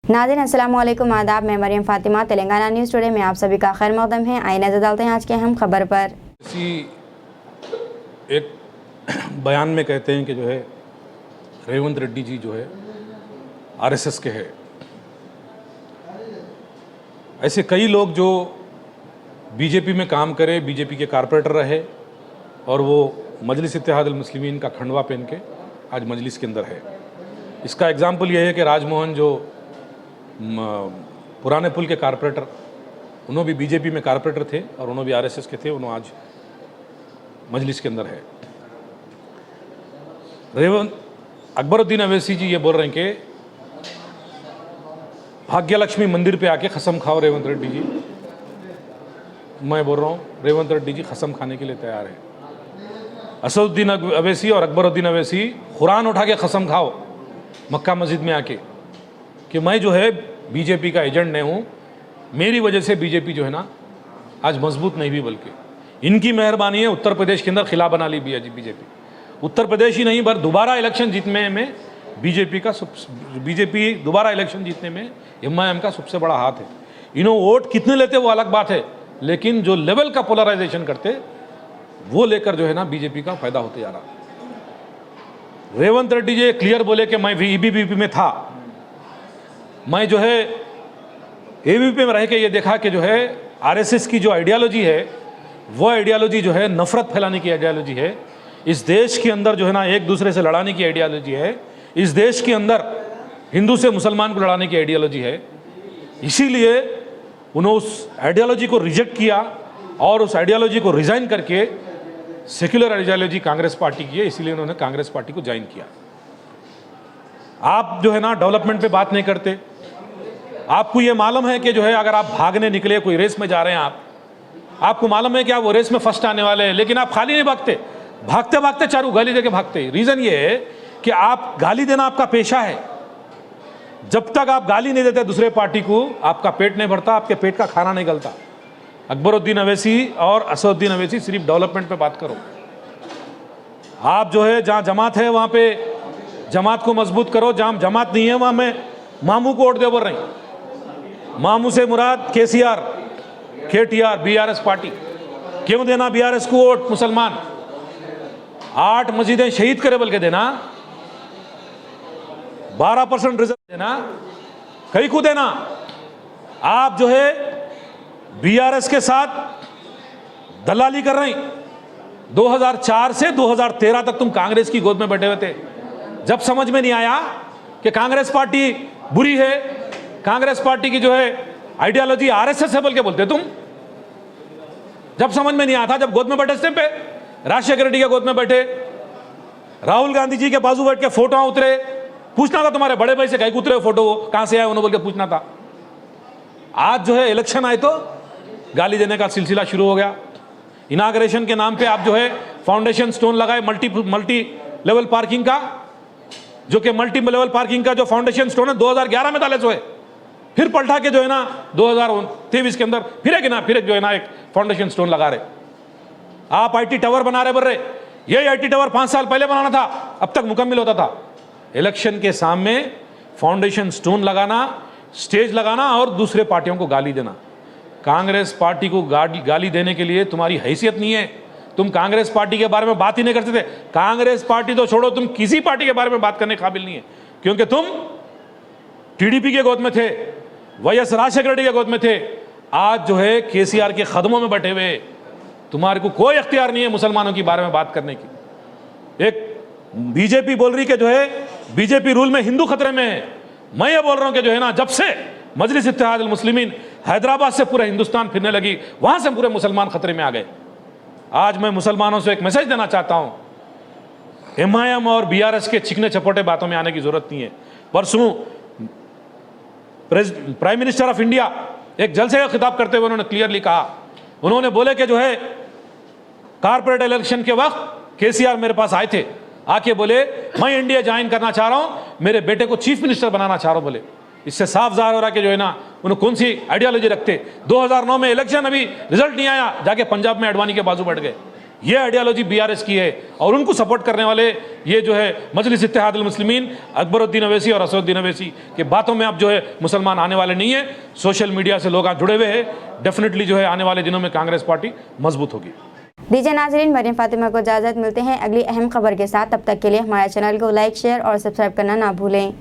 नाज़रीन अस्सलाम वालेकुम, आदाब। मैं मरियम फ़ातिमा, तेलंगाना न्यूज़ टुडे में आप सभी का खैर मक़दम है। आइए नज़र डालते हैं आज के अहम खबर पर। इसी एक बयान में कहते हैं कि जो है रेवंत रेड्डी जी जो है आरएसएस के है। ऐसे कई लोग जो बीजेपी में काम करे, बीजेपी के कारपोरेटर रहे और वो मजलिस इत्तेहादुल मुस्लिमीन का खंडवा पहन के आज मजलिस के अंदर है। इसका एग्जाम्पल ये है कि राजमोहन जो पुराने पुल के कारपोरेटर, उन्होंने भी बीजेपी में कारपोरेटर थे और उन्होंने भी आरएसएस के थे, उन्होंने आज मजलिस के अंदर है। रेवंत अकबरुद्दीन अवैसी जी ये बोल रहे हैं कि भाग्यलक्ष्मी मंदिर पे आके कसम खाओ रेवंत रेड्डी जी। मैं बोल रहा हूँ रेवंत रेड्डी जी कसम खाने के लिए तैयार है। असदुद्दीन अवैसी और अकबरुद्दीन अवैसी कुरान उठा के कसम खाओ मक्का मस्जिद में आके कि मैं जो है बीजेपी का एजेंट नहीं हूँ, मेरी वजह से बीजेपी जो है ना आज मजबूत नहीं भी, बल्कि इनकी मेहरबानी है उत्तर प्रदेश के अंदर खिला बना ली बीजेपी। उत्तर प्रदेश ही नहीं पर दोबारा इलेक्शन जीतने में बीजेपी दोबारा इलेक्शन जीतने में एमआईएम का सबसे बड़ा हाथ है। इन्होंने वोट कितने लेते वो अलग बात है, लेकिन जो लेवल का पोलराइजेशन करते वो लेकर जो है ना बीजेपी का फायदा होते जा रहा। रेवंत रेड्डी जी क्लियर बोले कि मैं ईबीवीपी में था, मैं जो है एबीवीपी में रह के ये देखा कि जो है आरएसएस की जो आइडियोलॉजी है वो आइडियोलॉजी जो है नफरत फैलाने की आइडियोलॉजी है। इस देश के अंदर जो है ना एक दूसरे से लड़ाने की आइडियोलॉजी है। इस देश के अंदर हिंदू से मुसलमान को लड़ाने की आइडियोलॉजी है। इसीलिए उन्होंने उस आइडियोलॉजी को रिजेक्ट किया और उस आइडियोलॉजी को रिजाइन करके सेक्युलर आइडियोलॉजी कांग्रेस पार्टी की है, इसीलिए उन्होंने कांग्रेस पार्टी को ज्वाइन किया। आप जो है ना डेवलपमेंट पे बात नहीं करते। आपको ये मालूम है कि जो है अगर आप भागने निकले, कोई रेस में जा रहे हैं, आपको मालूम है कि आप वो रेस में फर्स्ट आने वाले हैं, लेकिन आप खाली नहीं भागते, भागते भागते चारों गाली देके भागते। रीजन ये है कि आप गाली देना आपका पेशा है। जब तक आप गाली नहीं देते दूसरे पार्टी को, आपका पेट नहीं भरता, आपके पेट का खाना नहीं गलता। अकबरुद्दीन अवैसी और असदुद्दीन अवैसी सिर्फ डेवलपमेंट पे बात करो। आप जो है जहां जमात है वहां पे जमात को मजबूत करो, जहां जमात नहीं है वहां में मामू को वोट दे बोल रही। मामू से मुराद केसीआर, केटीआर, बीआरएस पार्टी। क्यों देना बीआरएस को वोट? मुसलमान 8 मस्जिदें शहीद करे बल्कि देना, 12% रिजर्व देना, कहीं को देना। आप जो है बीआरएस के साथ दलाली कर रहे हैं। 2004 से 2013 तक तुम कांग्रेस की गोद में बैठे हुए थे। जब समझ में नहीं आया कि कांग्रेस पार्टी बुरी है, कांग्रेस पार्टी की जो है आइडियोलॉजी आरएसएस है बोल के बोलते तुम। जब समझ में नहीं आया था, जब गोद में बैठे स्टेप पे राजशेखर रेड्डी के गोद में बैठे, राहुल गांधी जी के बाजू बैठ के फोटो उतरे, पूछना था तुम्हारे बड़े भाई से कहीं उतरे फोटो कहां से आए उन्होंने बोल के पूछना था। आज जो है इलेक्शन आए तो गाली देने का सिलसिला शुरू हो गया। इनाग्रेशन के नाम पे आप जो है फाउंडेशन स्टोन लगाए मल्टी लेवल पार्किंग का, जो कि मल्टी लेवल पार्किंग का जो फाउंडेशन स्टोन है 2011 में डाले सोए, फिर पलटा के जो है ना 2023 के अंदर फिर एक जो है ना एक फाउंडेशन स्टोन लगा रहे। आप आईटी टावर बना रहे बोल रहे, यही आईटी टावर 5 साल पहले बनाना था, अब तक मुकम्मल होता था। इलेक्शन के सामने फाउंडेशन स्टोन लगाना, स्टेज लगाना और दूसरे पार्टियों को गाली देना। कांग्रेस पार्टी को गाली देने के लिए तुम्हारी हैसियत नहीं है। तुम कांग्रेस पार्टी के बारे में बात ही नहीं करते थे। कांग्रेस पार्टी तो छोड़ो, तुम किसी पार्टी के बारे में बात करने काबिल नहीं है, क्योंकि तुम टीडीपी के गोद में थे, वाईएस राजशेखर रेड्डी के गोद में थे। आज जो है केसीआर के कदमों में बैठे हुए, तुम्हारे को कोई इख्तियार नहीं है मुसलमानों के बारे में बात करने की। एक बीजेपी बोल रही कि जो है बीजेपी रूल में हिंदू खतरे में है। मैं ये बोल रहा हूं कि जो है ना जब से मजलिस इत्तेहादुल मुस्लिमीन हैदराबाद से पूरा हिंदुस्तान फिरने लगी, वहां से पूरे मुसलमान खतरे में आ गए। आज मैं मुसलमानों से एक मैसेज देना चाहता हूं, एमआईएम और बीआरएस के चिकने चपोटे बातों में आने की जरूरत नहीं है। परसों प्राइम मिनिस्टर ऑफ इंडिया एक जलसे का खिताब करते हुए उन्होंने क्लियरली कहा, उन्होंने बोले कि जो है कारपोरेट इलेक्शन के वक्त केसीआर मेरे पास आए थे, आके बोले मैं इंडिया ज्वाइन करना चाह रहा हूं, मेरे बेटे को चीफ मिनिस्टर बनाना चाह रहा हूं। बोले इससे साफ जाहिर हो रहा कि जो है ना उन्हें कौन सी आइडियोलॉजी रखते। 2009 में इलेक्शन, अभी रिजल्ट नहीं आया, जाके पंजाब में अडवाणी के बाजू बैठ गए। ये आइडियोलॉजी बीआरएस की है और उनको सपोर्ट करने वाले ये जो है मजलिस इत्तेहादुल मुस्लिमीन अकबरुद्दीन अवैसी और असदुद्दीन अवैसी के बातों में अब जो है मुसलमान आने वाले नहीं है। सोशल मीडिया से लोग आज जुड़े हुए हैं। डेफिनेटली जो है आने वाले दिनों में कांग्रेस पार्टी मजबूत होगी। दीजिए नाजरीन, मरियम फातिमा को इजाज़त। मिलते हैं अगली अहम खबर के साथ। तब तक के लिए हमारे चैनल को लाइक, शेयर और सब्सक्राइब करना ना भूलें।